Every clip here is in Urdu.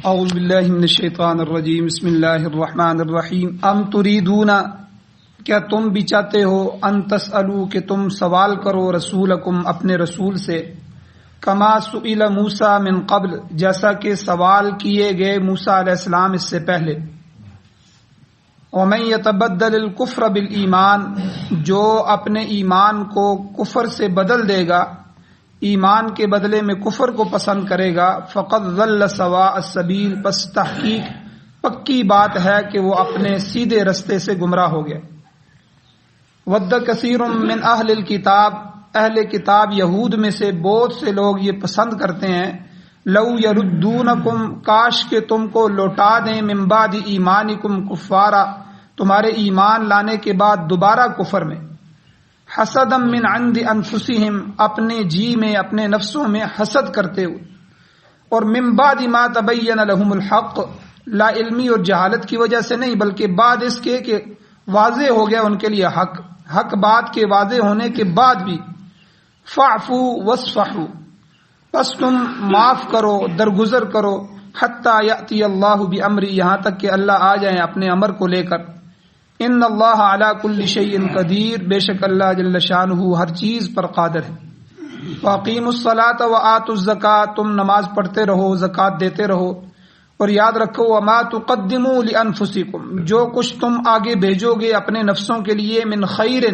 اعوذ باللہ من الشیطان الرجیم بسم اللہ الرحمن الرحیم ام تریدون کیا تم بھی چاہتے ہو ان تسألوا کہ تم سوال کرو رسولکم اپنے رسول سے کما سئل موسیٰ من قبل جیسا کہ سوال کیے گئے موسیٰ علیہ السلام اس سے پہلے ومن یتبدل الکفر بالایمان جو اپنے ایمان کو کفر سے بدل دے گا ایمان کے بدلے میں کفر کو پسند کرے گا فقد ضل سواء السبیل پس تحقیق پکی بات ہے کہ وہ اپنے سیدھے رستے سے گمراہ ہو گیا ود کثیر من اہل الکتاب اہل کتاب یہود میں سے بہت سے لوگ یہ پسند کرتے ہیں لو یردونکم کاش کہ تم کو لوٹا دیں من بعد ایمانکم کفارا تمہارے ایمان لانے کے بعد دوبارہ کفر میں حسدا من عند انفسہم اپنے جی میں اپنے نفسوں میں حسد کرتے ہوئے اور من بعد ما تبین لهم الحق لا علمی اور جہالت کی وجہ سے نہیں بلکہ بعد اس کے کہ واضح ہو گیا ان کے لیے حق بات کے واضح ہونے کے بعد بھی فاعفوا واصفحوا پس تم معاف کرو درگزر کرو حتی یأتی اللہ بامری یہاں تک کہ اللہ آ جائیں اپنے امر کو لے کر ان اللہ علی کل شیء قدیر بے شک اللہ جل شانہ ہر چیز پر قادر ہے واقیموا الصلاۃ وآتوا الزکاۃ تم نماز پڑھتے رہو زکوٰۃ دیتے رہو اور یاد رکھو وما تقدموا لانفسکم جو کچھ تم آگے بھیجو گے اپنے نفسوں کے لیے من خیر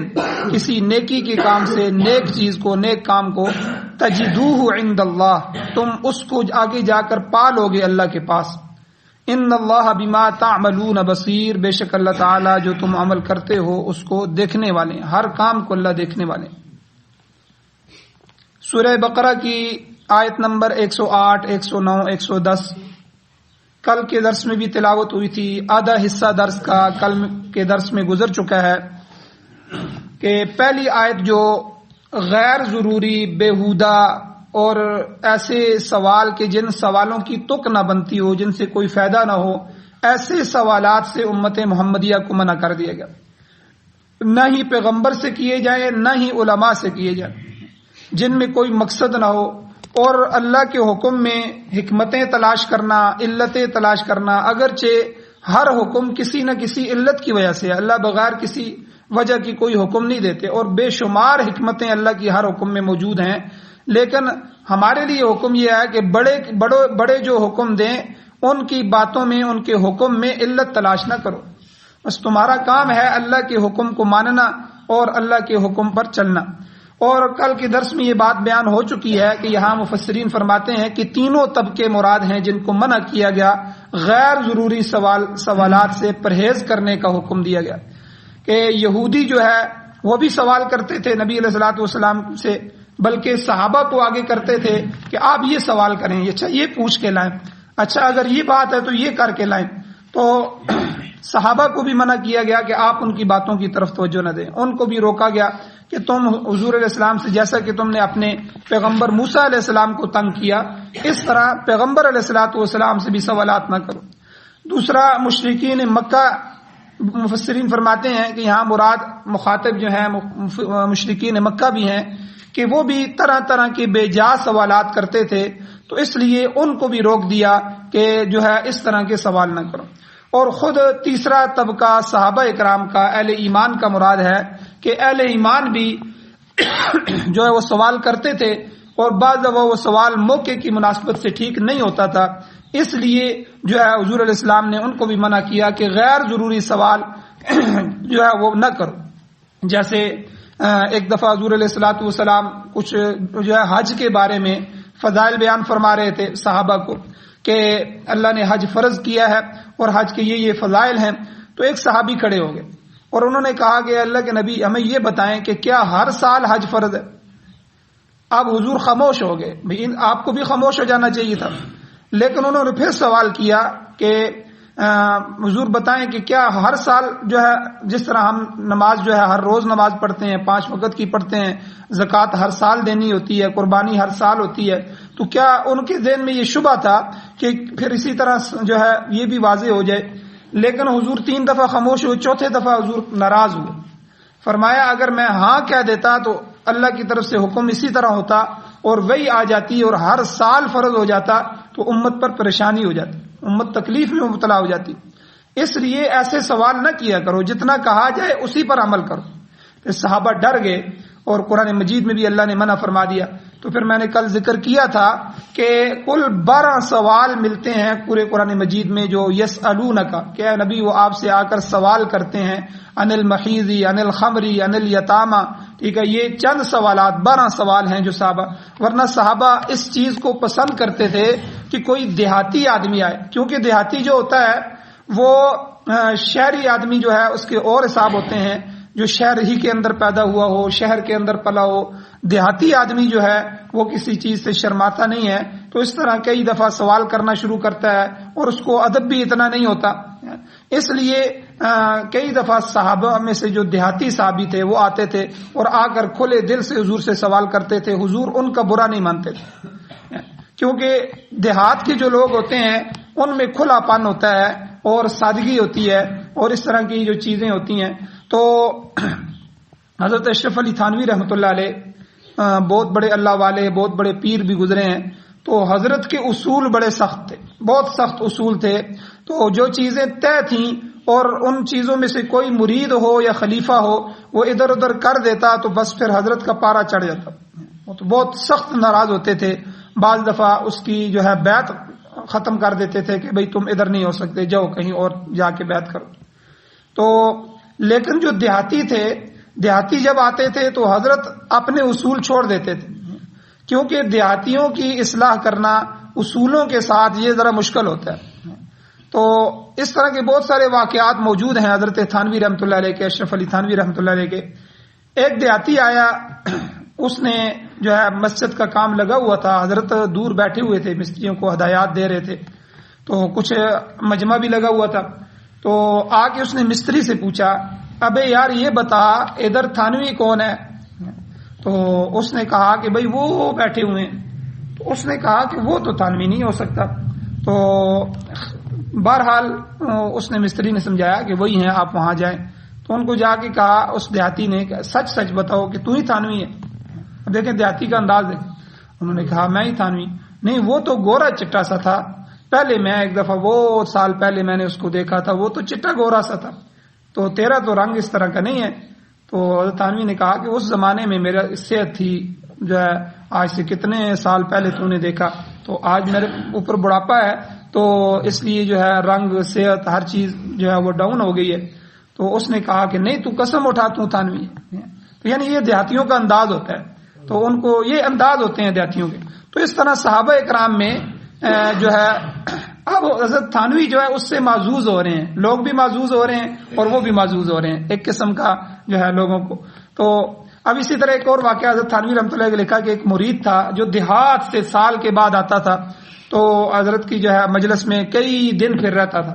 کسی نیکی کے کام سے نیک چیز کو نیک کام کو تجدوہ عند اللہ تم اس کو آگے جا کر پا لو گے اللہ کے پاس ان اللہ بما تعملون بصیر بے شک اللہ تعالی جو تم عمل کرتے ہو اس کو دیکھنے والے ہیں ہر کام کو اللہ دیکھنے والے ہیں سورہ بقرہ کی آیت نمبر 108 109 110 کل کے درس میں بھی تلاوت ہوئی تھی آدھا حصہ درس کا کل کے درس میں گزر چکا ہے کہ پہلی آیت جو غیر ضروری بیہودہ اور ایسے سوال کے جن سوالوں کی تک نہ بنتی ہو جن سے کوئی فائدہ نہ ہو ایسے سوالات سے امت محمدیہ کو منع کر دیا گیا نہ ہی پیغمبر سے کیے جائیں نہ ہی علماء سے کیے جائیں جن میں کوئی مقصد نہ ہو اور اللہ کے حکم میں حکمتیں تلاش کرنا علتیں تلاش کرنا اگرچہ ہر حکم کسی نہ کسی علت کی وجہ سے اللہ بغیر کسی وجہ کی کوئی حکم نہیں دیتے اور بے شمار حکمتیں اللہ کی ہر حکم میں موجود ہیں لیکن ہمارے لیے حکم یہ ہے کہ بڑے جو حکم دیں ان کی باتوں میں ان کے حکم میں علت تلاش نہ کرو بس تمہارا کام ہے اللہ کے حکم کو ماننا اور اللہ کے حکم پر چلنا اور کل کے درس میں یہ بات بیان ہو چکی ہے کہ یہاں مفسرین فرماتے ہیں کہ تینوں طبقے مراد ہیں جن کو منع کیا گیا غیر ضروری سوالات سے پرہیز کرنے کا حکم دیا گیا کہ یہودی جو ہے وہ بھی سوال کرتے تھے نبی علیہ الصلوۃ والسلام سے بلکہ صحابہ کو آگے کرتے تھے کہ آپ یہ سوال کریں اچھا یہ پوچھ کے لائیں اچھا اگر یہ بات ہے تو یہ کر کے لائیں تو صحابہ کو بھی منع کیا گیا کہ آپ ان کی باتوں کی طرف توجہ نہ دیں ان کو بھی روکا گیا کہ تم حضور علیہ السلام سے جیسا کہ تم نے اپنے پیغمبر موسیٰ علیہ السلام کو تنگ کیا اس طرح پیغمبر علیہ الصلوۃ والسلام سے بھی سوالات نہ کرو دوسرا مشرکین مکہ مفسرین فرماتے ہیں کہ یہاں مراد مخاطب جو ہیں مشرکین مکہ بھی ہیں کہ وہ بھی طرح طرح کے بے جا سوالات کرتے تھے تو اس لیے ان کو بھی روک دیا کہ جو ہے اس طرح کے سوال نہ کرو اور خود تیسرا طبقہ صحابہ اکرام کا اہل ایمان کا مراد ہے کہ اہل ایمان بھی جو ہے وہ سوال کرتے تھے اور بعض دفعہ وہ سوال موقع کی مناسبت سے ٹھیک نہیں ہوتا تھا اس لیے جو ہے حضور علیہ السلام نے ان کو بھی منع کیا کہ غیر ضروری سوال جو ہے وہ نہ کرو جیسے ایک دفعہ حضور علیہ الصلوۃ والسلام کچھ جو ہے حج کے بارے میں فضائل بیان فرما رہے تھے صحابہ کو کہ اللہ نے حج فرض کیا ہے اور حج کے یہ فضائل ہیں تو ایک صحابی کھڑے ہو گئے اور انہوں نے کہا کہ اللہ کے نبی ہمیں یہ بتائیں کہ کیا ہر سال حج فرض ہے اب حضور خاموش ہو گئے بھئی آپ کو بھی خاموش ہو جانا چاہیے تھا لیکن انہوں نے پھر سوال کیا کہ حضور بتائیں کہ کیا ہر سال جو ہے جس طرح ہم نماز جو ہے ہر روز نماز پڑھتے ہیں 5 وقت کی پڑھتے ہیں زکوٰۃ ہر سال دینی ہوتی ہے قربانی ہر سال ہوتی ہے تو کیا ان کے ذہن میں یہ شبہ تھا کہ پھر اسی طرح جو ہے یہ بھی واضح ہو جائے لیکن حضور 3 دفعہ خاموش ہوئے چوتھے دفعہ حضور ناراض ہوئے فرمایا اگر میں ہاں کہہ دیتا تو اللہ کی طرف سے حکم اسی طرح ہوتا اور وہی آ جاتی اور ہر سال فرض ہو جاتا تو امت پر پریشانی ہو جاتی امت تکلیف میں مبتلا ہو جاتی. اس لیے ایسے سوال نہ کیا کرو، جتنا کہا جائے اسی پر عمل کرو. پھر صحابہ ڈر گئے اور قرآن مجید میں بھی اللہ نے منع فرما دیا. تو پھر میں نے کل ذکر کیا تھا کہ کل 12 سوال ملتے ہیں پورے قرآن مجید میں جو یسألونک، کہ اے نبی وہ آپ سے آ کر سوال کرتے ہیں، عن المحیض، عن الخمر، عن الیتامى. ٹھیک ہے، یہ چند سوالات 12 سوال ہیں جو صحابہ، ورنہ صحابہ اس چیز کو پسند کرتے تھے کہ کوئی دیہاتی آدمی آئے، کیونکہ دیہاتی جو ہوتا ہے وہ شہری آدمی جو ہے اس کے اور حساب ہوتے ہیں، جو شہر ہی کے اندر پیدا ہوا ہو، شہر کے اندر پلا ہو. دیہاتی آدمی جو ہے وہ کسی چیز سے شرماتا نہیں ہے، تو اس طرح کئی دفعہ سوال کرنا شروع کرتا ہے اور اس کو ادب بھی اتنا نہیں ہوتا. اس لیے کئی دفعہ صحابہ میں سے جو دیہاتی صحابی تھے وہ آتے تھے اور آ کر کھلے دل سے حضور سے سوال کرتے تھے. حضور ان کا برا نہیں مانتے تھے، کیونکہ دیہات کے جو لوگ ہوتے ہیں ان میں کھلا پن ہوتا ہے اور سادگی ہوتی ہے اور اس طرح کی جو چیزیں ہوتی ہیں. تو حضرت اشرف علی تھانوی رحمۃ اللہ علیہ بہت بڑے اللہ والے، بہت بڑے پیر بھی گزرے ہیں. تو حضرت کے اصول بڑے سخت تھے، بہت سخت اصول تھے. تو جو چیزیں طے تھیں اور ان چیزوں میں سے کوئی مرید ہو یا خلیفہ ہو وہ ادھر ادھر کر دیتا تو بس پھر حضرت کا پارا چڑھ جاتا. وہ تو بہت سخت ناراض ہوتے تھے. بعض دفعہ اس کی جو ہے بیعت ختم کر دیتے تھے کہ بھئی تم ادھر نہیں ہو سکتے، جاؤ کہیں اور جا کے بیعت کرو. تو لیکن جو دیہاتی تھے، دیہاتی جب آتے تھے تو حضرت اپنے اصول چھوڑ دیتے تھے، کیونکہ دیہاتیوں کی اصلاح کرنا اصولوں کے ساتھ یہ ذرا مشکل ہوتا ہے. تو اس طرح کے بہت سارے واقعات موجود ہیں حضرت تھانوی رحمۃ اللہ علیہ کے، اشرف علی تھانوی رحمۃ اللہ علیہ کے. ایک دیہاتی آیا، اس نے جو ہے مسجد کا کام لگا ہوا تھا، حضرت دور بیٹھے ہوئے تھے، مستریوں کو ہدایات دے رہے تھے، تو کچھ مجمع بھی لگا ہوا تھا. تو آ کے اس نے مستری سے پوچھا، ابے یار یہ بتا ادھر تھانوی کون ہے؟ تو اس نے کہا کہ بھئی وہ بیٹھے ہوئے ہیں. تو اس نے کہا کہ وہ تو تھانوی نہیں ہو سکتا. تو بہرحال اس نے مستری نے سمجھایا کہ وہی ہیں، آپ وہاں جائیں. تو ان کو جا کے کہا اس دیہاتی نے کہ سچ سچ بتاؤ کہ تو ہی تھانوی ہے. اب دیکھیں دیہاتی کا انداز ہے. انہوں نے کہا میں ہی تھانوی. نہیں، وہ تو گورا چٹا سا تھا، پہلے میں ایک دفعہ وہ سال پہلے میں نے اس کو دیکھا تھا، وہ تو چٹا گورا سا تھا، تو تیرا تو رنگ اس طرح کا نہیں ہے. تو حضرت تھانوی نے کہا کہ اس زمانے میں میرا صحت تھی، جو ہے آج سے کتنے سال پہلے تو نے دیکھا، تو آج میرے اوپر بڑھاپا ہے، تو اس لیے جو ہے رنگ، صحت، ہر چیز جو ہے وہ ڈاؤن ہو گئی ہے. تو اس نے کہا کہ نہیں، تو قسم اٹھا تو تھانوی. تو یعنی یہ دیہاتیوں کا انداز ہوتا ہے، تو ان کو یہ انداز ہوتے ہیں دیہاتیوں کے. تو اس طرح صحابہ اکرام میں جو ہے اب حضرت تھانوی جو ہے اس سے معزوز ہو رہے ہیں، لوگ بھی معزوز ہو رہے ہیں اور وہ بھی معزوز ہو رہے ہیں، ایک قسم کا جو ہے لوگوں کو. تو اب اسی طرح ایک اور واقعہ حضرت تھانوی رحمۃ اللہ علیہ لکھا کہ ایک مرید تھا جو دیہات سے سال کے بعد آتا تھا، تو حضرت کی جو ہے مجلس میں کئی دن پھر رہتا تھا.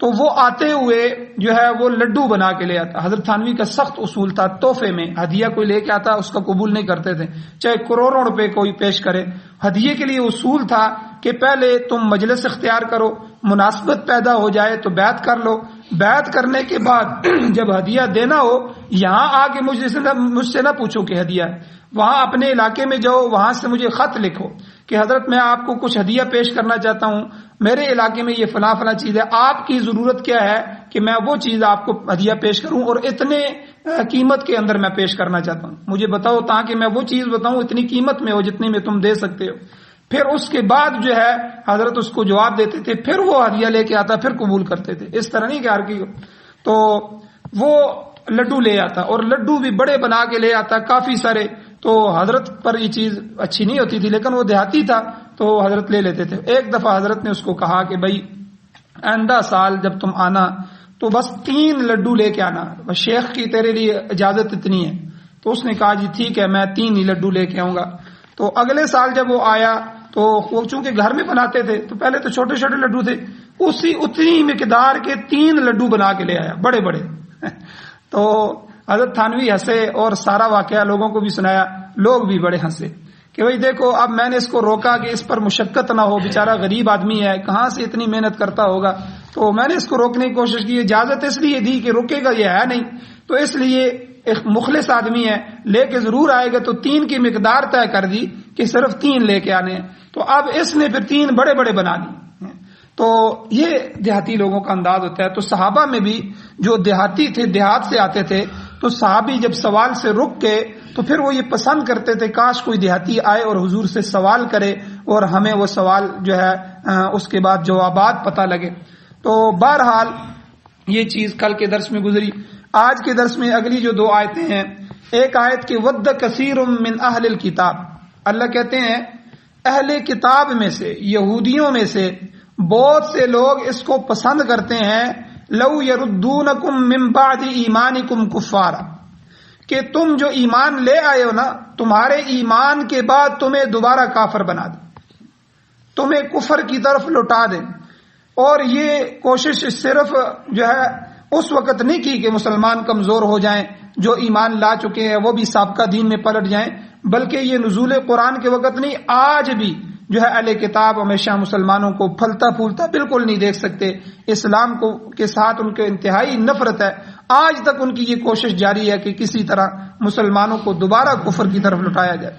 تو وہ آتے ہوئے جو ہے وہ لڈو بنا کے لے آتا. حضرت تھانوی کا سخت اصول تھا، تحفے میں ہدیہ کوئی لے کے آتا اس کا قبول نہیں کرتے تھے، چاہے کروڑوں روپے کوئی پیش کرے. ہدیے کے لیے اصول تھا کہ پہلے تم مجلس اختیار کرو، مناسبت پیدا ہو جائے تو بیعت کر لو، بیعت کرنے کے بعد جب ہدیہ دینا ہو یہاں آ کے مجھ سے نہ پوچھو کہ ہدیہ، وہاں اپنے علاقے میں جاؤ، وہاں سے مجھے خط لکھو کہ حضرت میں آپ کو کچھ ہدیہ پیش کرنا چاہتا ہوں، میرے علاقے میں یہ فلاں فلاں چیز ہے، آپ کی ضرورت کیا ہے کہ میں وہ چیز آپ کو ہدیہ پیش کروں اور اتنے قیمت کے اندر میں پیش کرنا چاہتا ہوں، مجھے بتاؤ تاکہ میں وہ چیز بتاؤں اتنی قیمت میں ہو جتنی میں تم دے سکتے ہو. پھر اس کے بعد جو ہے حضرت اس کو جواب دیتے تھے، پھر وہ ہدیہ لے کے آتا، پھر قبول کرتے تھے. اس طرح نہیں کہ ہر کی. تو وہ لڈو لے آتا اور لڈو بھی بڑے بنا کے لے آتا کافی سارے. تو حضرت پر یہ چیز اچھی نہیں ہوتی تھی، لیکن وہ دیہاتی تھا تو حضرت لے لیتے تھے. ایک دفعہ حضرت نے اس کو کہا کہ بھائی آئندہ سال جب تم آنا تو بس 3 لڈو لے کے آنا، بس شیخ کی تیرے لیے اجازت اتنی ہے. تو اس نے کہا جی ٹھیک ہے، میں 3 ہی لڈو لے کے آؤں گا. تو اگلے سال جب وہ آیا تو وہ چونکہ گھر میں بناتے تھے تو پہلے تو چھوٹے چھوٹے لڈو تھے، اتنی مقدار کے 3 لڈو بنا کے لے آیا، بڑے بڑے. تو حضرت تھانوی ہنسے اور سارا واقعہ لوگوں کو بھی سنایا، لوگ بھی بڑے ہنسے کہ بھئی دیکھو اب میں نے اس کو روکا کہ اس پر مشقت نہ ہو، بیچارہ غریب آدمی ہے، کہاں سے اتنی محنت کرتا ہوگا. تو میں نے اس کو روکنے کی کوشش کی، اجازت اس لیے دی کہ رکے گا یہ ہے نہیں، تو اس لیے ایک مخلص آدمی ہے، لے کے ضرور آئے گا. تو 3 کی مقدار طے کر دی کہ صرف 3 لے کے آنے. تو اب اس نے پھر 3 بڑے بڑے بنا دی. تو یہ دیہاتی لوگوں کا انداز ہوتا ہے. تو صحابہ میں بھی جو دیہاتی تھے، دیہات سے آتے تھے، تو صحابی جب سوال سے رک کے تو پھر وہ یہ پسند کرتے تھے کاش کوئی دیہاتی آئے اور حضور سے سوال کرے اور ہمیں وہ سوال جو ہے اس کے بعد جوابات پتہ لگے. تو بہرحال یہ چیز کل کے درس میں گزری. آج کے درس میں اگلی جو 2 آیتیں ہیں، ایک آیت کے ود کثیر من اہل الکتاب، اللہ کہتے ہیں اہل کتاب میں سے، یہودیوں میں سے بہت سے لوگ اس کو پسند کرتے ہیں، لو یردونکم من بعد ایمانکم کفارا، کہ تم جو ایمان لے آئے ہو نا، تمہارے ایمان کے بعد تمہیں دوبارہ کافر بنا دیں، تمہیں کفر کی طرف لوٹا دیں. اور یہ کوشش صرف جو ہے اس وقت نہیں کی کہ مسلمان کمزور ہو جائیں، جو ایمان لا چکے ہیں وہ بھی سابقہ دین میں پلٹ جائیں، بلکہ یہ نزول قرآن کے وقت نہیں، آج بھی جو ہے اہل کتاب ہمیشہ مسلمانوں کو پھلتا پھولتا بالکل نہیں دیکھ سکتے. اسلام کو کے ساتھ ان کے انتہائی نفرت ہے. آج تک ان کی یہ کوشش جاری ہے کہ کسی طرح مسلمانوں کو دوبارہ کفر کی طرف لٹایا جائے.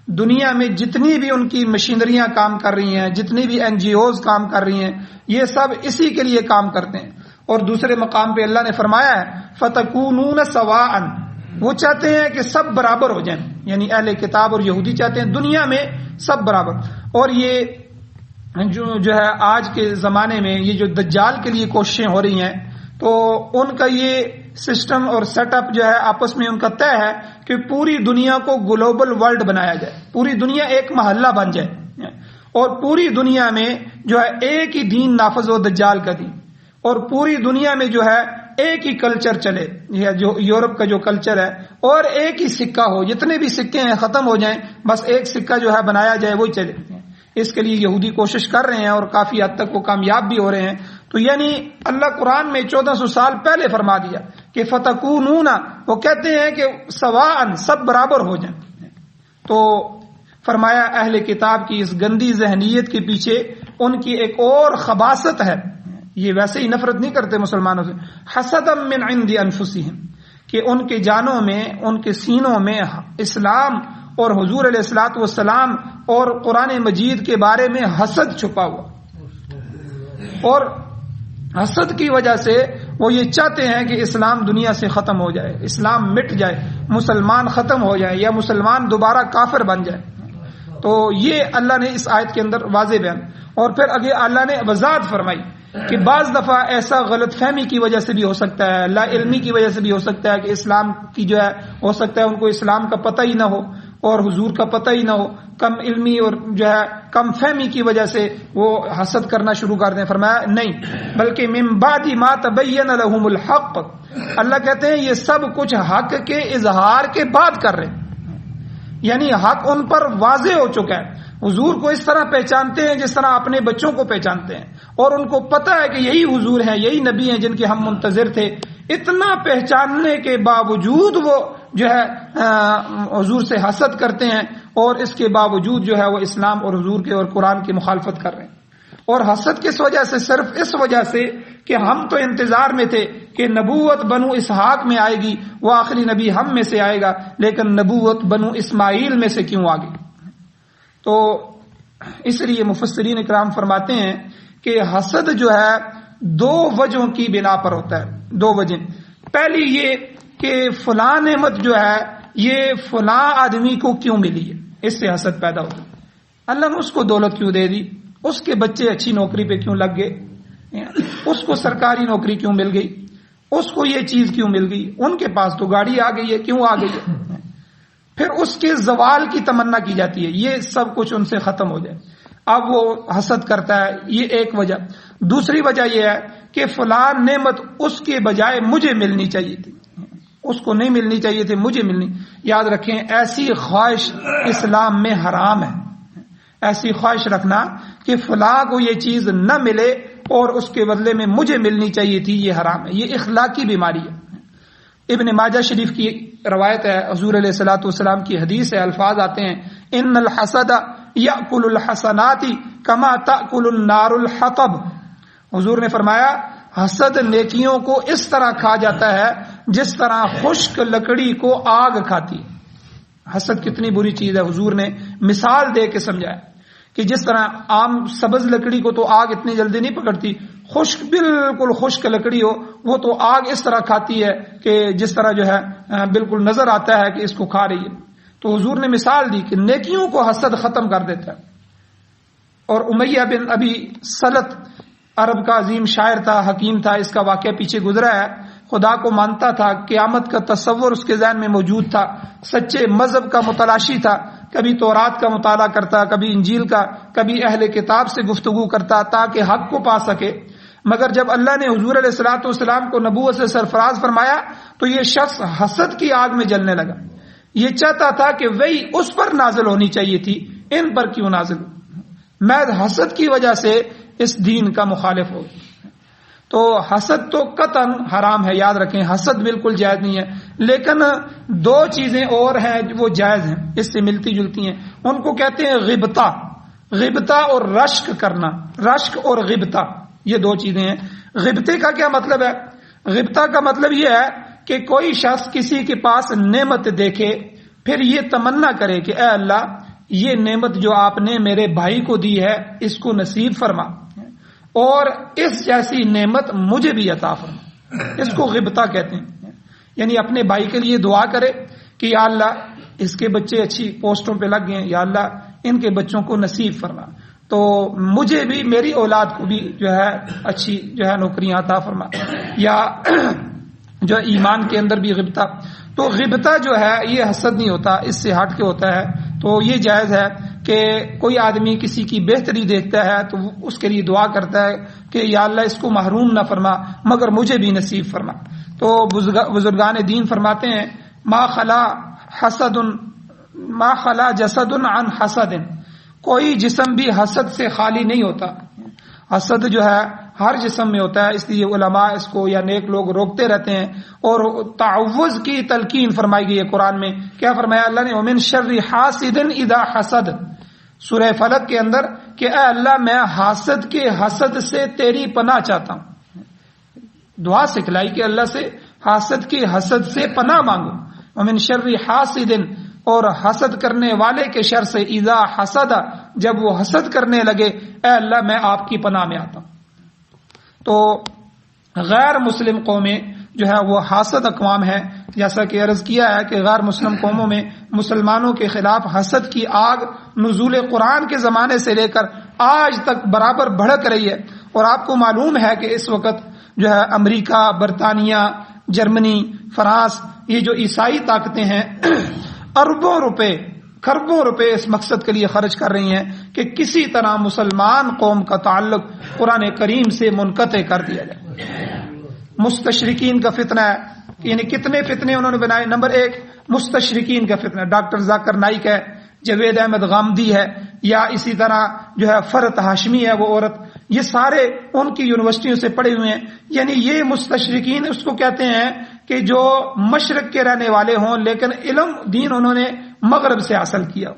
دنیا میں جتنی بھی ان کی مشینریاں کام کر رہی ہیں، جتنی بھی NGOs کام کر رہی ہیں، یہ سب اسی کے لیے کام کرتے ہیں. اور دوسرے مقام پہ اللہ نے فرمایا ہے فَتَكُونُونَ سَوَاءً، وہ چاہتے ہیں کہ سب برابر ہو جائیں، یعنی اہل کتاب اور یہودی چاہتے ہیں دنیا میں سب برابر. اور یہ جو ہے آج کے زمانے میں یہ جو دجال کے لیے کوششیں ہو رہی ہیں، تو ان کا یہ سسٹم اور سیٹ اپ جو ہے آپس میں ان کا طے ہے کہ پوری دنیا کو گلوبل ورلڈ بنایا جائے، پوری دنیا ایک محلہ بن جائے، اور پوری دنیا میں جو ہے ایک ہی دین نافذ ہو، دجال کا دین، اور پوری دنیا میں جو ہے ایک ہی کلچر چلے، یہ جو یورپ کا جو کلچر ہے، اور ایک ہی سکہ ہو، جتنے بھی سکے ہیں ختم ہو جائیں، بس ایک سکہ جو ہے بنایا جائے وہی چلے. اس کے لیے یہودی کوشش کر رہے ہیں اور کافی حد تک وہ کامیاب بھی ہو رہے ہیں. تو یعنی اللہ قرآن میں 1400 سال پہلے فرما دیا کہ فتکونون، وہ کہتے ہیں کہ سواء، سب برابر ہو جائیں. تو فرمایا اہل کتاب کی اس گندی ذہنیت کے پیچھے ان کی ایک اور خباثت ہے. یہ ویسے ہی نفرت نہیں کرتے مسلمانوں سے، حسدا من عند انفسہم، کہ ان کے جانوں میں، ان کے سینوں میں اسلام اور حضور علیہ الصلوۃ والسلام اور قرآن مجید کے بارے میں حسد چھپا ہوا. اور حسد کی وجہ سے وہ یہ چاہتے ہیں کہ اسلام دنیا سے ختم ہو جائے، اسلام مٹ جائے، مسلمان ختم ہو جائے، یا مسلمان دوبارہ کافر بن جائے. تو یہ اللہ نے اس آیت کے اندر واضح بیان. اور پھر آگے اللہ نے وضاحت فرمائی کہ بعض دفعہ ایسا غلط فہمی کی وجہ سے بھی ہو سکتا ہے، لا علمی کی وجہ سے بھی ہو سکتا ہے کہ اسلام کی جو ہے ہو سکتا ہے ان کو اسلام کا پتہ ہی نہ ہو اور حضور کا پتہ ہی نہ ہو، کم علمی اور جو ہے کم فہمی کی وجہ سے وہ حسد کرنا شروع کر دیں. فرمایا نہیں، بلکہ من بعد ما تبین لهم الحق، اللہ کہتے ہیں یہ سب کچھ حق کے اظہار کے بعد کر رہے ہیں، یعنی حق ان پر واضح ہو چکا ہے. حضور کو اس طرح پہچانتے ہیں جس طرح اپنے بچوں کو پہچانتے ہیں، اور ان کو پتہ ہے کہ یہی حضور ہیں، یہی نبی ہیں جن کے ہم منتظر تھے. اتنا پہچاننے کے باوجود وہ جو ہے حضور سے حسد کرتے ہیں، اور اس کے باوجود جو ہے وہ اسلام اور حضور کے اور قرآن کی مخالفت کر رہے ہیں. اور حسد کس وجہ سے؟ صرف اس وجہ سے کہ ہم تو انتظار میں تھے کہ نبوت بنو اسحاق میں آئے گی، وہ آخری نبی ہم میں سے آئے گا، لیکن نبوت بنو اسماعیل میں سے کیوں آ گئی؟ تو اس لیے مفسرین اکرام فرماتے ہیں کہ حسد جو ہے 2 وجہوں کی بنا پر ہوتا ہے. 2 وجہ. پہلی یہ کہ فلاں نعمت جو ہے یہ فلاں آدمی کو کیوں ملی ہے، اس سے حسد پیدا ہوتا ہے. اللہ نے اس کو دولت کیوں دے دی، اس کے بچے اچھی نوکری پہ کیوں لگ گئے، اس کو سرکاری نوکری کیوں مل گئی، اس کو یہ چیز کیوں مل گئی، ان کے پاس تو گاڑی آ گئی ہے، کیوں آ گئی ہے. پھر اس کے زوال کی تمنا کی جاتی ہے، یہ سب کچھ ان سے ختم ہو جائے. اب وہ حسد کرتا ہے، یہ ایک وجہ. دوسری وجہ یہ ہے کہ فلاں نعمت اس کے بجائے مجھے ملنی چاہیے تھی، اس کو نہیں ملنی چاہیے تھی، مجھے ملنی. یاد رکھیں ایسی خواہش اسلام میں حرام ہے. ایسی خواہش رکھنا کہ فلاں کو یہ چیز نہ ملے اور اس کے بدلے میں مجھے ملنی چاہیے تھی، یہ حرام ہے، یہ اخلاقی بیماری ہے. ابن ماجہ شریف کی روایت ہے، حضور علیہ الصلوۃ والسلام کی حدیث ہے، الفاظ آتے ہیں ان الحسد یأکل الحسنات کما تأکل النار الحطب. حضور نے فرمایا حسد نیکیوں کو اس طرح کھا جاتا ہے جس طرح خشک لکڑی کو آگ کھاتی ہے. حسد کتنی بری چیز ہے، حضور نے مثال دے کے سمجھایا کہ جس طرح عام سبز لکڑی کو تو آگ اتنی جلدی نہیں پکڑتی، خشک بالکل خشک لکڑی ہو وہ تو آگ اس طرح کھاتی ہے کہ جس طرح جو ہے بالکل نظر آتا ہے کہ اس کو کھا رہی ہے. تو حضور نے مثال دی کہ نیکیوں کو حسد ختم کر دیتا ہے. اور امیہ بن ابی سلط عرب کا عظیم شاعر تھا، حکیم تھا، اس کا واقعہ پیچھے گزرا ہے. خدا کو مانتا تھا، قیامت کا تصور اس کے ذہن میں موجود تھا، سچے مذہب کا متلاشی تھا، کبھی تورات کا مطالعہ کرتا، کبھی انجیل کا، کبھی اہل کتاب سے گفتگو کرتا تاکہ حق کو پا سکے. مگر جب اللہ نے حضور علیہ الصلوۃ والسلام کو نبوت سے سرفراز فرمایا تو یہ شخص حسد کی آگ میں جلنے لگا. یہ چاہتا تھا کہ وہی اس پر نازل ہونی چاہیے تھی، ان پر کیوں نازل ہو. محض حسد کی وجہ سے اس دین کا مخالف ہو. تو حسد تو قطعاً حرام ہے، یاد رکھیں، حسد بالکل جائز نہیں ہے. لیکن دو چیزیں اور ہیں وہ جائز ہیں، اس سے ملتی جلتی ہیں. ان کو کہتے ہیں غیبتہ. غیبتہ اور رشک کرنا، رشک اور غیبتہ یہ دو چیزیں ہیں. غیبتے کا کیا مطلب ہے؟ غیبتہ کا مطلب یہ ہے کہ کوئی شخص کسی کے پاس نعمت دیکھے پھر یہ تمنا کرے کہ اے اللہ یہ نعمت جو آپ نے میرے بھائی کو دی ہے اس کو نصیب فرما، اور اس جیسی نعمت مجھے بھی عطا فرما. اس کو غیبتہ کہتے ہیں. یعنی اپنے بھائی کے لیے دعا کرے کہ یا اللہ اس کے بچے اچھی پوسٹوں پہ لگ گئے، یا اللہ ان کے بچوں کو نصیب فرما، تو مجھے بھی میری اولاد کو بھی جو ہے اچھی جو ہے نوکریاں عطا فرما. یا جو ایمان کے اندر بھی غیبتہ. تو غیبتہ جو ہے یہ حسد نہیں ہوتا، اس سے ہٹ کے ہوتا ہے. تو یہ جائز ہے کہ کوئی آدمی کسی کی بہتری دیکھتا ہے تو اس کے لیے دعا کرتا ہے کہ یا اللہ اس کو محروم نہ فرما مگر مجھے بھی نصیب فرما. تو بزرگان دین فرماتے ہیں ما خلا جسد عن حسد، کوئی جسم بھی حسد سے خالی نہیں ہوتا. حسد جو ہے ہر جسم میں ہوتا ہے، اس لیے علماء اس کو یا نیک لوگ روکتے رہتے ہیں. اور تعوذ کی تلقین فرمائی گئی ہے قرآن میں. کیا فرمایا اللہ نے؟ ومن شر حاسد اذا حسد، سورہ فلق کے اندر، کہ اے اللہ میں حاسد کے حسد سے تیری پناہ چاہتا ہوں. دعا سکھلائی کہ اللہ سے حاسد کے حسد سے پناہ مانگو. ومن شر حاسد، اور حسد کرنے والے کے شر سے، اذا حسد، جب وہ حسد کرنے لگے، اے اللہ میں آپ کی پناہ میں آتا ہوں. تو غیر مسلم قومیں جو ہے وہ حاسد اقوام ہے. جیسا کہ عرض کیا ہے کہ غیر مسلم قوموں میں مسلمانوں کے خلاف حسد کی آگ نزول قرآن کے زمانے سے لے کر آج تک برابر بھڑک رہی ہے. اور آپ کو معلوم ہے کہ اس وقت جو ہے امریکہ، برطانیہ، جرمنی، فرانس، یہ جو عیسائی طاقتیں ہیں اربوں روپے، کھربوں روپے اس مقصد کے لیے خرچ کر رہی ہیں کہ کسی طرح مسلمان قوم کا تعلق قرآن کریم سے منقطع کر دیا جائے. مستشرقین کا فتنہ ہے، یعنی کتنے فتنے انہوں نے بنائے. نمبر 1 مستشرقین کا فتنہ، ڈاکٹر ذاکر نائک ہے، جاوید احمد غامدی ہے، یا اسی طرح جو ہے فرت ہاشمی ہے وہ عورت، یہ سارے ان کی یونیورسٹیوں سے پڑھے ہوئے ہیں. یعنی یہ مستشرقین اس کو کہتے ہیں کہ جو مشرق کے رہنے والے ہوں لیکن علم دین انہوں نے مغرب سے حاصل کیا.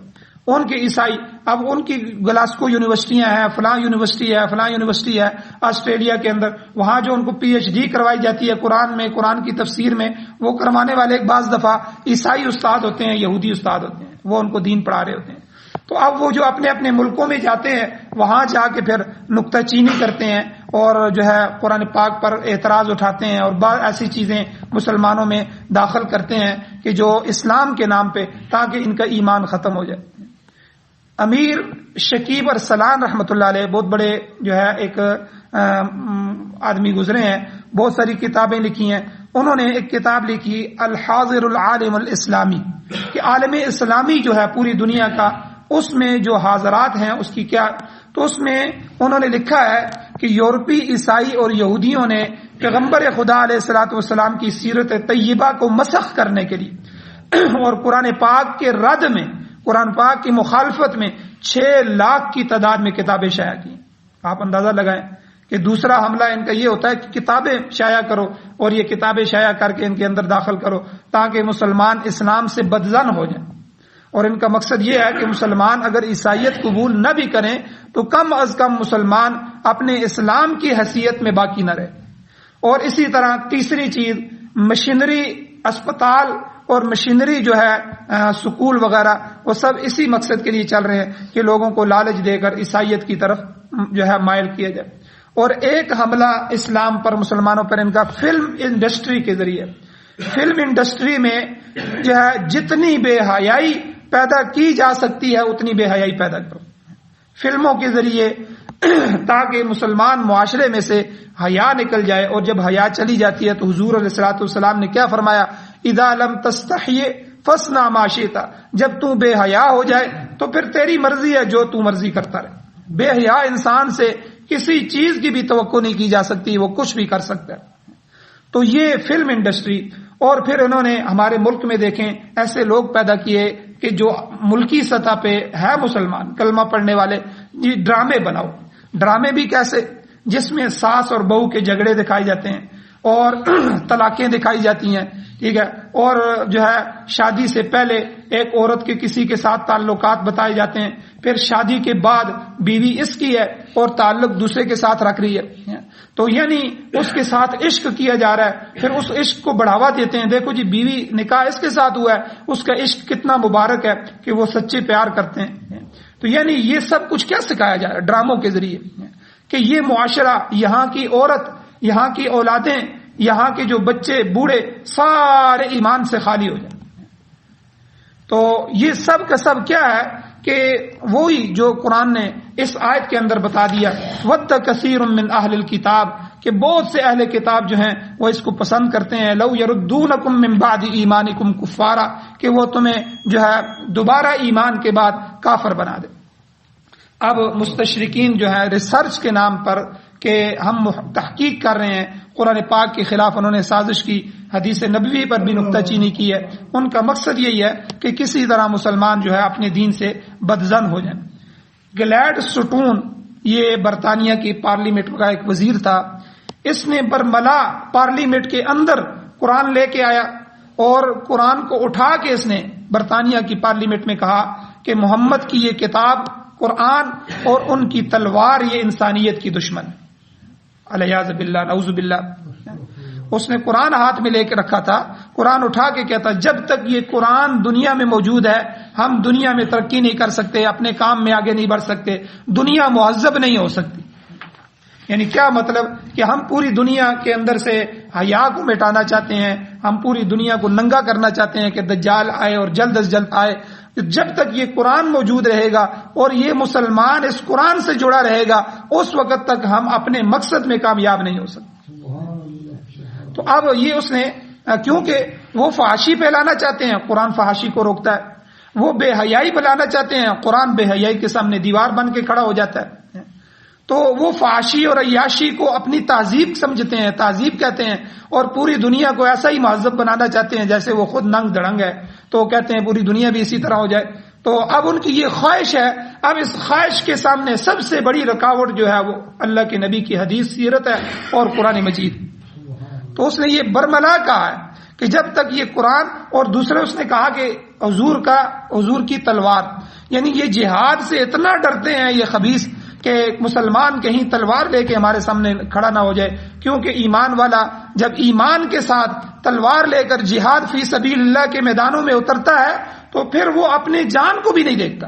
ان کے عیسائی، اب ان کی گلاسکو یونیورسٹیاں ہیں، فلاں یونیورسٹی ہے، فلاں یونیورسٹی ہے آسٹریلیا کے اندر، وہاں جو ان کو پی ایچ ڈی کروائی جاتی ہے قرآن میں، قرآن کی تفسیر میں، وہ کروانے والے ایک بعض دفعہ عیسائی استاد ہوتے ہیں، یہودی استاد ہوتے ہیں، وہ ان کو دین پڑھا رہے ہوتے ہیں. تو اب وہ جو اپنے اپنے ملکوں میں جاتے ہیں وہاں جا کے پھر نکتہ چینی کرتے ہیں اور جو ہے قرآن پاک پر اعتراض اٹھاتے ہیں اور بعض ایسی چیزیں مسلمانوں میں داخل کرتے ہیں کہ جو اسلام کے نام پہ، تاکہ ان کا ایمان ختم ہو جائے. امیر شکیب ارسلان رحمۃ اللہ علیہ بہت بڑے جو ہے ایک آدمی گزرے ہیں، بہت ساری کتابیں لکھی ہیں. انہوں نے ایک کتاب لکھی الحاضر العالم الاسلامی، کہ عالم اسلامی جو ہے پوری دنیا کا، اس میں جو حاضرات ہیں اس کی کیا. تو اس میں انہوں نے لکھا ہے کہ یورپی عیسائی اور یہودیوں نے پیغمبر خدا علیہ الصلوۃ والسلام کی سیرت طیبہ کو مسخ کرنے کے لیے اور قرآن پاک کے رد میں، قرآن پاک کی مخالفت میں 6 لاکھ کی تعداد میں کتابیں شائع کی. آپ اندازہ لگائیں کہ دوسرا حملہ ان کا یہ ہوتا ہے کہ کتابیں شائع کرو، اور یہ کتابیں شائع کر کے ان کے اندر داخل کرو تاکہ مسلمان اسلام سے بدظن ہو جائیں. اور ان کا مقصد یہ ہے کہ مسلمان اگر عیسائیت قبول نہ بھی کریں تو کم از کم مسلمان اپنے اسلام کی حیثیت میں باقی نہ رہے. اور اسی طرح تیسری چیز، مشینری، اسپتال اور مشینری جو ہے سکول وغیرہ وہ سب اسی مقصد کے لیے چل رہے ہیں کہ لوگوں کو لالچ دے کر عیسائیت کی طرف جو ہے مائل کیا جائے. اور ایک حملہ اسلام پر مسلمانوں پر ان کا فلم انڈسٹری کے ذریعے. فلم انڈسٹری میں جو ہے جتنی بے حیائی پیدا کی جا سکتی ہے اتنی بے حیائی پیدا کرو فلموں کے ذریعے تاکہ مسلمان معاشرے میں سے حیا نکل جائے. اور جب حیا چلی جاتی ہے تو حضور علیہ الصلوۃ والسلام نے کیا فرمایا؟ اذا لم تستحی فاصنع ما شئت. جب تو بے حیا ہو جائے تو پھر تیری مرضی ہے جو تو مرضی کرتا رہے. بے حیا انسان سے کسی چیز کی بھی توقع نہیں کی جا سکتی, وہ کچھ بھی کر سکتا ہے. تو یہ فلم انڈسٹری. اور پھر انہوں نے ہمارے ملک میں دیکھیں ایسے لوگ پیدا کیے کہ جو ملکی سطح پہ ہے مسلمان کلمہ پڑھنے والے, یہ ڈرامے بناؤ. ڈرامے بھی کیسے؟ جس میں ساس اور بہو کے جھگڑے دکھائے جاتے ہیں اور طلاقیں دکھائی جاتی ہیں, ٹھیک ہے, اور جو ہے شادی سے پہلے ایک عورت کے کسی کے ساتھ تعلقات بتائے جاتے ہیں, پھر شادی کے بعد بیوی اس کی ہے اور تعلق دوسرے کے ساتھ رکھ رہی ہے, تو یعنی اس کے ساتھ عشق کیا جا رہا ہے. پھر اس عشق کو بڑھاوا دیتے ہیں, دیکھو جی بیوی نکاح اس کے ساتھ ہوا ہے, اس کا عشق کتنا مبارک ہے کہ وہ سچے پیار کرتے ہیں. تو یعنی یہ سب کچھ کیا سکھایا جا رہا ہے ڈراموں کے ذریعے کہ یہ معاشرہ, یہاں کی عورت, یہاں کی اولادیں, یہاں کے جو بچے بوڑھے سارے ایمان سے خالی ہو جائیں. تو یہ سب کا سب کیا ہے کہ وہی جو قرآن نے اس آیت کے اندر بتا دیا, وَدَّ كَثِيرٌ مِّنْ أَهْلِ الْكِتَابِ, کہ بہت سے اہل کتاب جو ہیں وہ اس کو پسند کرتے ہیں. لَوْ يَرُدُّونَكُم مِّن بَعْدِ إِيمَانِكُمْ كُفَّارًا, کہ وہ تمہیں جو ہے دوبارہ ایمان کے بعد کافر بنا دے. اب مستشرقین جو ہے ریسرچ کے نام پر کہ ہم تحقیق کر رہے ہیں قرآن پاک کے خلاف, انہوں نے سازش کی, حدیث نبوی پر بھی نکتہ چینی کی ہے. ان کا مقصد یہی ہے کہ کسی طرح مسلمان جو ہے اپنے دین سے بدظن ہو جائیں. گلیڈ سٹون یہ برطانیہ کی پارلیمنٹ کا ایک وزیر تھا, اس نے برملا پارلیمنٹ کے اندر قرآن لے کے آیا اور قرآن کو اٹھا کے اس نے برطانیہ کی پارلیمنٹ میں کہا کہ محمد کی یہ کتاب قرآن اور ان کی تلوار یہ انسانیت کی دشمن, الیاذ باللہ نعوذ باللہ. اس نے قرآن ہاتھ میں لے کے رکھا تھا, قرآن اٹھا کے کہتا جب تک یہ قرآن دنیا میں موجود ہے ہم دنیا میں ترقی نہیں کر سکتے, اپنے کام میں آگے نہیں بڑھ سکتے, دنیا مہذب نہیں ہو سکتی. یعنی کیا مطلب کہ ہم پوری دنیا کے اندر سے حیا کو مٹانا چاہتے ہیں, ہم پوری دنیا کو ننگا کرنا چاہتے ہیں کہ دجال آئے اور جلد از جلد آئے. جب تک یہ قرآن موجود رہے گا اور یہ مسلمان اس قرآن سے جڑا رہے گا اس وقت تک ہم اپنے مقصد میں کامیاب نہیں ہو سکتے. تو اب یہ اس نے, کیونکہ وہ فحاشی پھیلانا چاہتے ہیں, قرآن فحاشی کو روکتا ہے, وہ بے حیائی پھیلانا چاہتے ہیں, قرآن بے حیائی کے سامنے دیوار بن کے کھڑا ہو جاتا ہے. تو وہ فحاشی اور عیاشی کو اپنی تہذیب سمجھتے ہیں, تہذیب کہتے ہیں, اور پوری دنیا کو ایسا ہی مہذب بنانا چاہتے ہیں جیسے وہ خود ننگ دڑنگ ہے, تو کہتے ہیں پوری دنیا بھی اسی طرح ہو جائے. تو اب ان کی یہ خواہش ہے, اب اس خواہش کے سامنے سب سے بڑی رکاوٹ جو ہے وہ اللہ کے نبی کی حدیث سیرت ہے اور قرآن مجید. تو اس نے یہ برملا کہا ہے کہ جب تک یہ قرآن, اور دوسرے اس نے کہا کہ حضور کی تلوار, یعنی یہ جہاد سے اتنا ڈرتے ہیں یہ خبیث کہ مسلمان کہیں تلوار لے کے ہمارے سامنے کھڑا نہ ہو جائے, کیونکہ ایمان والا جب ایمان کے ساتھ تلوار لے کر جہاد فی سبیل اللہ کے میدانوں میں اترتا ہے تو پھر وہ اپنی جان کو بھی نہیں دیکھتا,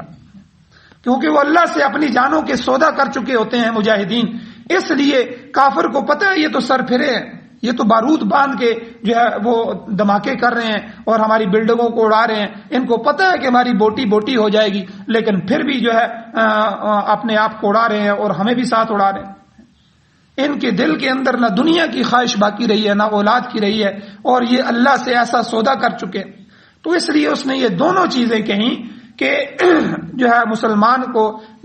کیونکہ وہ اللہ سے اپنی جانوں کے سودا کر چکے ہوتے ہیں مجاہدین. اس لیے کافر کو پتہ ہے یہ تو سر پھرے ہیں, یہ تو بارود باندھ کے جو ہے وہ دھماکے کر رہے ہیں اور ہماری بلڈنگوں کو اڑا رہے ہیں, ان کو پتہ ہے کہ ہماری بوٹی بوٹی ہو جائے گی, لیکن پھر بھی جو ہے اپنے آپ کو اڑا رہے ہیں اور ہمیں بھی ساتھ اڑا رہے ہیں. ان کے دل کے اندر نہ دنیا کی خواہش باقی رہی ہے نہ اولاد کی رہی ہے, اور یہ اللہ سے ایسا سودا کر چکے. تو اس لیے اس نے یہ دونوں چیزیں کہیں کہ جو ہے مسلمان کو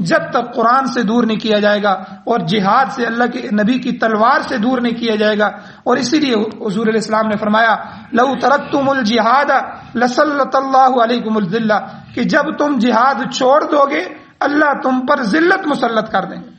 جب تک قرآن سے دور نہیں کیا جائے گا اور جہاد سے, اللہ کے نبی کی تلوار سے دور نہیں کیا جائے گا. اور اسی لیے حضور علیہ السلام نے فرمایا لو ترکتم الجہاد لسلط اللہ علیکم الذلہ, کہ جب تم جہاد چھوڑ دو گے اللہ تم پر ذلت مسلط کر دیں گے,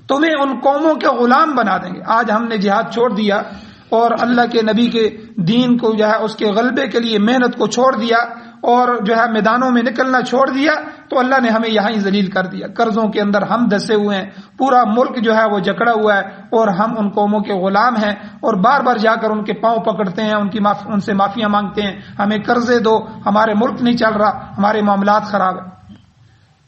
تمہیں ان قوموں کے غلام بنا دیں گے. آج ہم نے جہاد چھوڑ دیا اور اللہ کے نبی کے دین کو جو ہے اس کے غلبے کے لیے محنت کو چھوڑ دیا, اور جو ہے میدانوں میں نکلنا چھوڑ دیا تو اللہ نے ہمیں یہاں ہی ذلیل کر دیا. قرضوں کے اندر ہم دسے ہوئے ہیں, پورا ملک جو ہے وہ جکڑا ہوا ہے, اور ہم ان قوموں کے غلام ہیں اور بار بار جا کر ان کے پاؤں پکڑتے ہیں, ان سے معافیاں مانگتے ہیں, ہمیں قرضے دو, ہمارے ملک نہیں چل رہا, ہمارے معاملات خراب ہیں.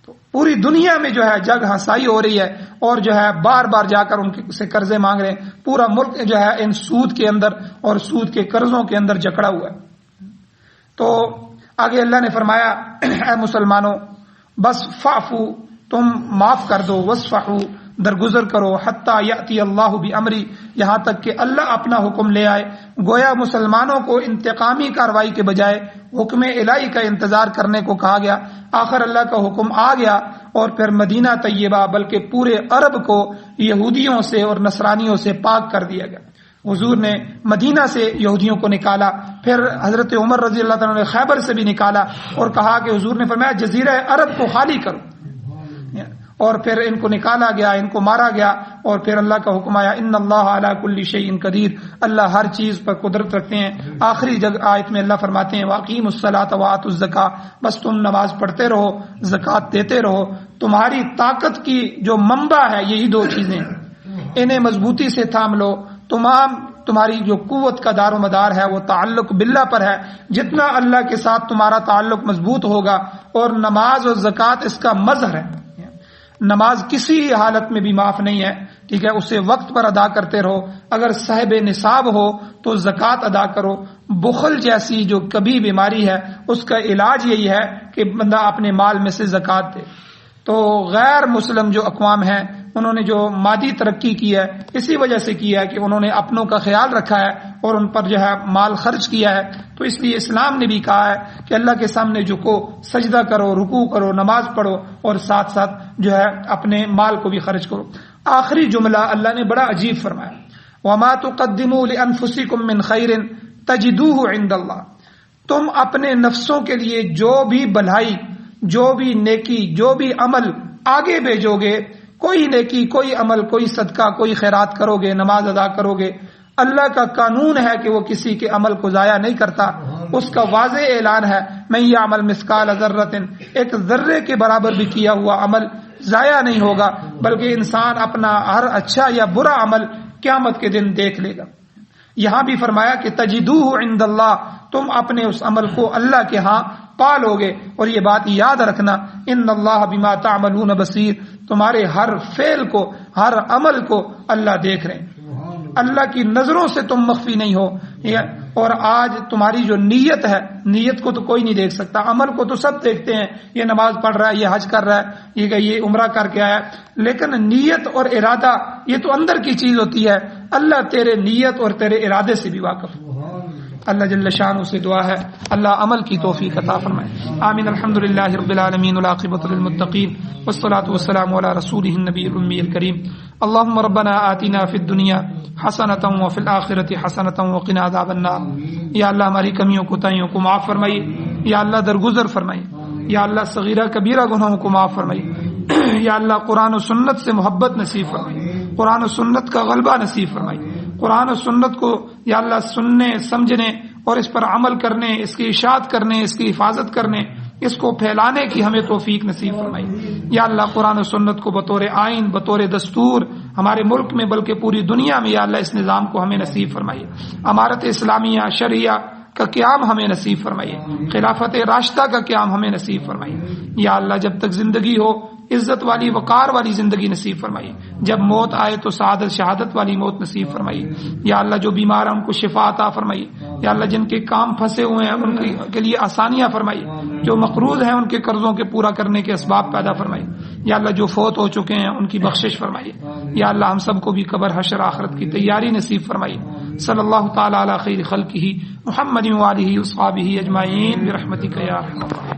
تو پوری دنیا میں جو ہے جگ ہنسائی ہو رہی ہے اور جو ہے بار بار جا کر ان سے قرضے مانگ رہے ہیں. پورا ملک جو ہے ان سود کے اندر اور سود کے قرضوں کے اندر جکڑا ہوا ہے. تو آگے اللہ نے فرمایا اے مسلمانوں بس فعفو, تم معاف کر دو, وصفحو, درگزر کرو, حتی یأتی اللہ بامری, یہاں تک کہ اللہ اپنا حکم لے آئے. گویا مسلمانوں کو انتقامی کارروائی کے بجائے حکم الہی کا انتظار کرنے کو کہا گیا. آخر اللہ کا حکم آ گیا اور پھر مدینہ طیبہ بلکہ پورے عرب کو یہودیوں سے اور نصرانیوں سے پاک کر دیا گیا. حضور نے مدینہ سے یہودیوں کو نکالا, پھر حضرت عمر رضی اللہ تعالیٰ نے خیبر سے بھی نکالا اور کہا کہ حضور نے فرمایا جزیرہ عرب کو خالی کرو, اور پھر ان کو نکالا گیا, ان کو مارا گیا, اور پھر اللہ کا حکم آیا ان اللہ علی کل شیء قدیر, اللہ ہر چیز پر قدرت رکھتے ہیں. آخری آیت میں اللہ فرماتے ہیں واقیموا الصلاۃ وآتوا الزکاۃ, بس تم نماز پڑھتے رہو, زکوٰۃ دیتے رہو. تمہاری طاقت کی جو منبع ہے یہی دو چیزیں, انہیں مضبوطی سے تھام لو. تمہاری جو قوت کا دار و مدار ہے وہ تعلق باللہ پر ہے. جتنا اللہ کے ساتھ تمہارا تعلق مضبوط ہوگا, اور نماز اور زکوٰۃ اس کا مظہر ہے. نماز کسی حالت میں بھی معاف نہیں ہے, ٹھیک ہے, اسے وقت پر ادا کرتے رہو. اگر صاحب نصاب ہو تو زکوٰۃ ادا کرو. بخل جیسی جو کبھی بیماری ہے اس کا علاج یہی ہے کہ بندہ اپنے مال میں سے زکوٰۃ دے. تو غیر مسلم جو اقوام ہیں انہوں نے جو مادی ترقی کی ہے اسی وجہ سے کی ہے کہ انہوں نے اپنوں کا خیال رکھا ہے اور ان پر جو ہے مال خرچ کیا ہے. تو اس لیے اسلام نے بھی کہا ہے کہ اللہ کے سامنے جھکو, سجدہ کرو, رکوع کرو, نماز پڑھو, اور ساتھ ساتھ جو ہے اپنے مال کو بھی خرچ کرو. آخری جملہ اللہ نے بڑا عجیب فرمایا وما تقدموا لانفسکم من خیر تجدوہ عند اللہ, تم اپنے نفسوں کے لیے جو بھی بھلائی, جو بھی نیکی, جو بھی عمل آگے بھیجو گے, کوئی نیکی, کوئی عمل, کوئی صدقہ, کوئی خیرات کرو گے, نماز ادا کرو گے, اللہ کا قانون ہے کہ وہ کسی کے عمل کو ضائع نہیں کرتا. اس کا واضح اعلان ہے من یعمل مثقال ذرۃ, ایک ذرے کے برابر بھی کیا ہوا عمل ضائع نہیں ہوگا, بلکہ انسان اپنا ہر اچھا یا برا عمل قیامت کے دن دیکھ لے گا. یہاں بھی فرمایا کہ تجدوہ عند اللہ, تم اپنے اس عمل کو اللہ کے ہاں پالو گے. اور یہ بات یاد رکھنا ان اللہ بما تعملون بصیر, تمہارے ہر فعل کو, ہر عمل کو اللہ دیکھ رہے ہیں. اللہ کی نظروں سے تم مخفی نہیں ہو. اور آج تمہاری جو نیت ہے, نیت کو تو کوئی نہیں دیکھ سکتا, عمل کو تو سب دیکھتے ہیں, یہ نماز پڑھ رہا ہے, یہ حج کر رہا ہے, یہ عمرہ کر کے آیا, لیکن نیت اور ارادہ یہ تو اندر کی چیز ہوتی ہے. اللہ تیرے نیت اور تیرے ارادے سے بھی واقف ہے. اللہ جل شانہ سے دعا ہے اللہ عمل کی توفیق عطا فرمائے. آمین. الحمدللہ رب العالمین والعاقبۃ للمتقین والصلاة والسلام علی رسولہ النبی الأمی الکریم. اللهم ربنا آتنا فی الدنیا حسنۃ وفی الآخرۃ حسنۃ وقنا عذاب النار. یا اللہ ہماری کمیوں کوتاہیوں کو معاف فرمائیے, یا اللہ درگزر فرمائیے, یا اللہ صغیرہ کبیرہ گناہوں کو معاف فرمائیے, یا اللہ قرآن و سنت سے محبت نصیب فرمائیے, قرآن و سنت کا غلبہ نصیب فرمائیے. قرآن و سنت کو یا اللہ سننے, سمجھنے اور اس پر عمل کرنے, اس کی اشاعت کرنے, اس کی حفاظت کرنے, اس کو پھیلانے کی ہمیں توفیق نصیب فرمائی. یا اللہ قرآن و سنت کو بطور آئین, بطور دستور ہمارے ملک میں بلکہ پوری دنیا میں یا اللہ اس نظام کو ہمیں نصیب فرمائیے. امارت اسلامیہ شرعیہ کا قیام ہمیں نصیب فرمائیے, خلافت راشدہ کا قیام ہمیں نصیب فرمائیے. یا اللہ جب تک زندگی ہو عزت والی, وقار والی زندگی نصیب فرمائیے, جب موت آئے تو سعادت, شہادت والی موت نصیب فرمائیے. یا اللہ جو بیمار ہیں ان کو شفا عطا فرمائیے. یا اللہ جن کے کام پھنسے ہوئے ہیں ان کے لیے آسانیاں فرمائیے, جو مقروض ہیں ان کے قرضوں کے پورا کرنے کے اسباب پیدا فرمائیے. یا اللہ جو فوت ہو چکے ہیں ان کی بخشش فرمائیے. یا اللہ ہم سب کو بھی قبر حشر آخرت کی تیاری نصیب فرمائیے. صلی اللہ تعالی علی خیر خلقہ محمد و آلہ و اصحابہ اجمعین برحمتک یا ارحم الراحمین.